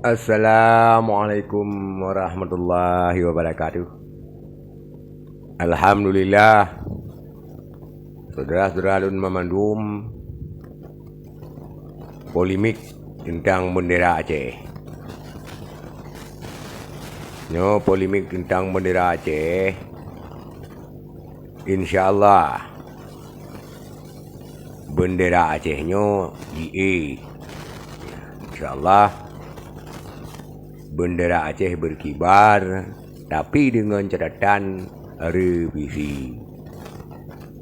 Assalamualaikum warahmatullahi wabarakatuh. Alhamdulillah, saudara-saudara Alun memandum polemik tentang bendera Aceh. Polemik tentang bendera Aceh, InsyaAllah bendera Acehnya GA. InsyaAllah bendera Aceh berkibar, tapi dengan catatan revisi.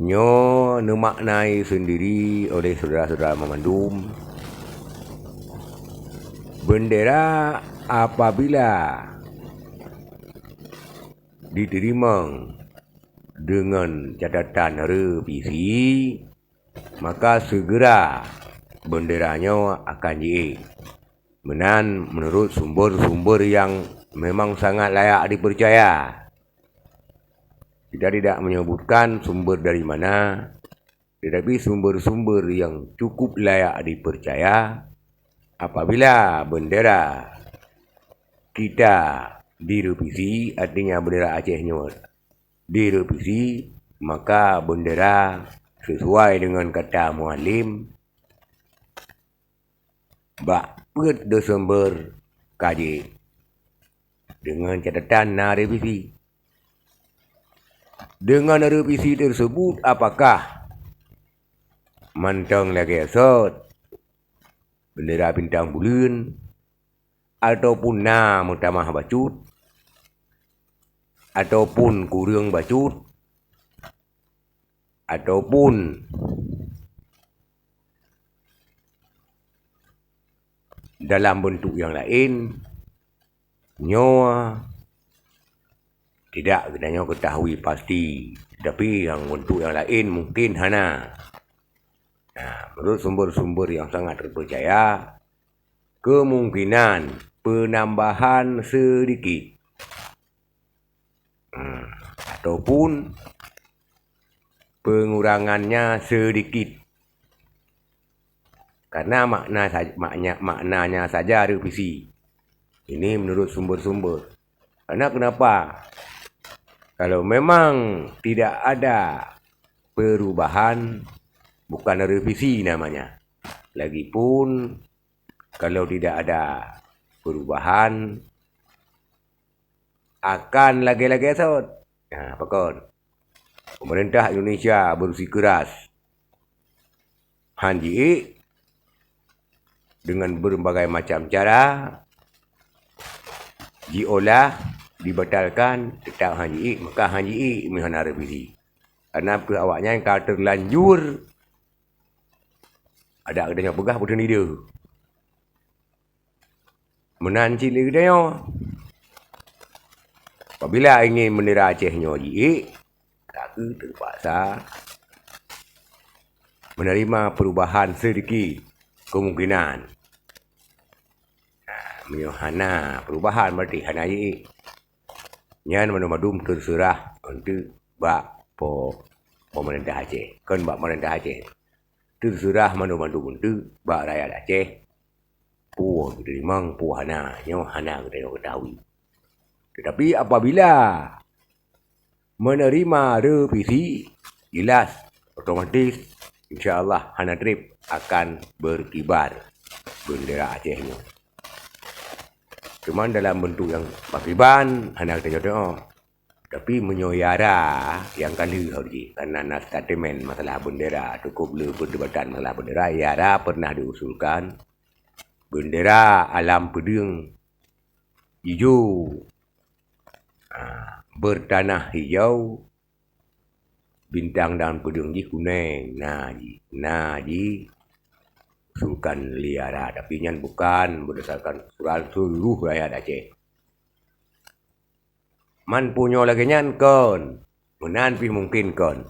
Dimaknai sendiri oleh saudara-saudara memandum. Bendera apabila diterima dengan catatan revisi, maka segera benderanya akan menurut sumber-sumber yang memang sangat layak dipercaya. Kita tidak menyebutkan sumber dari mana, tetapi sumber-sumber yang cukup layak dipercaya. Apabila bendera kita direvisi, artinya bendera Acehnya direvisi, maka bendera sesuai dengan kata muallim Bakpet Desember KJ dengan catatan revisi. Dengan revisi tersebut, apakah mantang lagi esot bendera bintang bulan ataupun mutamah bacut ataupun kurang bacut ataupun dalam bentuk yang lain, tidak kita ketahui pasti, tapi yang bentuk yang lain mungkin hana. Menurut sumber-sumber yang sangat terpercaya, kemungkinan penambahan sedikit ataupun pengurangannya sedikit, karena maknanya saja revisi. Ini menurut sumber-sumber. Karena kenapa? Kalau memang tidak ada perubahan, bukan revisi namanya. Lagipun kalau tidak ada perubahan, akan lagi-lagi esot. Pemerintah Indonesia bersikeras hanji dengan berbagai macam cara, diolah, dibatalkan, tetap hanji, maka hanji mihana revisi. Karena awaknya yang kalau terlanjur ada kedanya pegah putih ni dia menanci lagi dia. Apabila ingin bendera Acehnya aku terpaksa menerima perubahan sedikit kemungkinan. Hana perubahan berarti hana nyan madum terserah untuk pemerintah Aceh. Kan pemerintah Aceh terserah madum untuk rakyat Aceh. Memang hana kita ketahui. Tetapi apabila menerima revisi, jelas otomatis InsyaAllah hana trip akan berkibar bendera Acehnya. Cuma dalam bentuk yang berkiban, hana kita jodoh. Tapi menyoyara yang kali karena statement masalah bendera, cukup perdebatan masalah bendera, Yara pernah diusulkan bendera alam pedang hijau, bertanah hijau, bintang dan pedang kuning. Usulkan liara, tapi nyan bukan berdasarkan seluruh rakyat Aceh. Man punya lagi nyan kon, menanpi mungkin kon.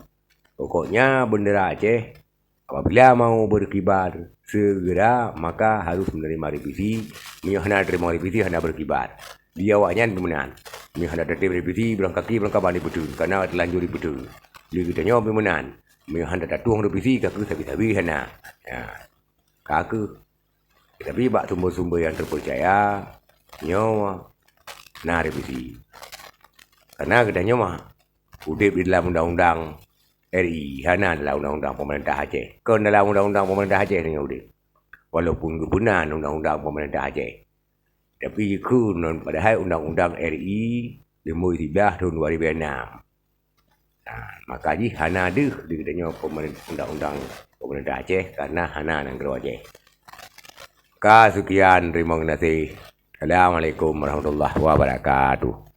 Pokoknya bendera Aceh apabila mau berkibar segera, maka harus menerima revisi. Hana terima revisi, hana berkibar. Dia awaknya pemenang. Hana terima revisi, belang kaki, belang kabani betul. Karena terlanjur betul. Dia kitanya pemenang. Hana tatuang revisi, kaku sabi-sabi hana. Kaku. Tapi sumber-sumber yang terpercaya nyawa nah revisi. Karena katanya mah udah di dalam undang-undang RI, hana adalah undang-undang pemerintah Aceh. Kan dalam undang-undang pemerintah Aceh dengan udah. Walaupun kebenaran undang-undang pemerintah Aceh. Tapi kun padahal undang-undang RI 13 tahun 2006. Nah, maka ji hana ada di katanya undang-undang pemerintah Aceh karena hana yang keluar Aceh. Sekian, terima kasih. Assalamualaikum warahmatullahi wabarakatuh.